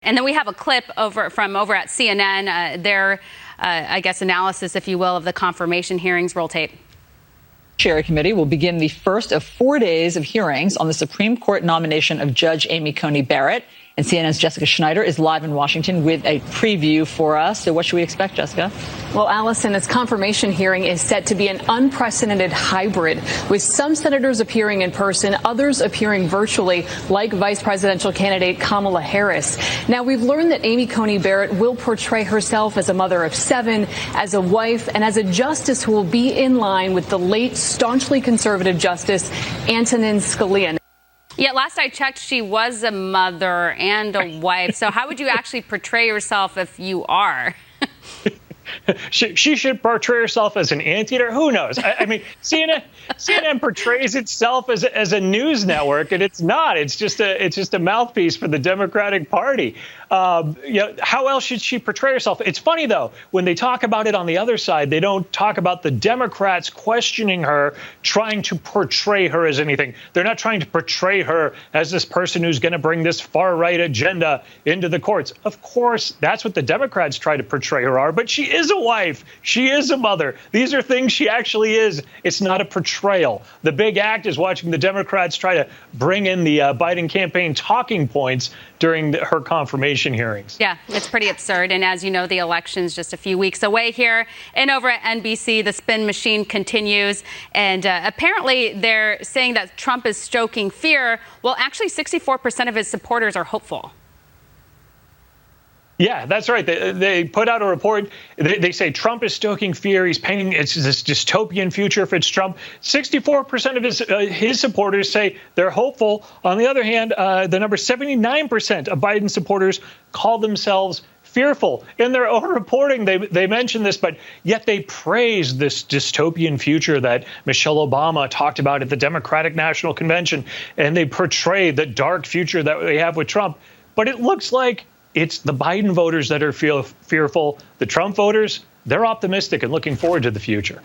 And then we have a clip from over at CNN, their, I guess, analysis, if you will, of the confirmation hearings. Roll tape. Judiciary Committee will begin the first of 4 days of hearings on the Supreme Court nomination of Judge Amy Coney Barrett. And CNN's Jessica Scheiner is live in Washington with a preview for us. So what should we expect, Jessica? Well, Allison, this confirmation hearing is set to be an unprecedented hybrid, with some senators appearing in person, others appearing virtually, like vice presidential candidate Kamala Harris. Now, we've learned that Amy Coney Barrett will portray herself as a mother of 7, as a wife, and as a justice who will be in line with the late staunchly conservative Justice Antonin Scalia. Yeah, last I checked, she was a mother and a wife. So how would you actually portray yourself if you are? She should portray herself as an anteater. Who knows? I mean, CNN portrays itself as a news network, and it's not. It's just a mouthpiece for the Democratic Party. How else should she portray herself? It's funny, though, when they talk about it on the other side, they don't talk about the Democrats questioning her, trying to portray her as anything. They're not trying to portray her as this person who's going to bring this far right agenda into the courts. Of course, that's what the Democrats try to portray her are, but she is a wife. She is a mother. These are things she actually is. It's not a portrayal. The big act is watching the Democrats try to bring in the Biden campaign talking points during her confirmation hearings. Yeah, it's pretty absurd. And as you know, the election's just a few weeks away here. And over at NBC, the spin machine continues. And apparently they're saying that Trump is stoking fear. Well, actually, 64% of his supporters are hopeful. Yeah, that's right. They put out a report. They say Trump is stoking fear. He's painting it's this dystopian future if it's Trump. 64% of his supporters say they're hopeful. On the other hand, the number 79% of Biden supporters call themselves fearful. In their own reporting, they mention this, but yet they praise this dystopian future that Michelle Obama talked about at the Democratic National Convention. And they portray the dark future that they have with Trump. But it looks like it's the Biden voters that are fearful. The Trump voters, they're optimistic and looking forward to the future.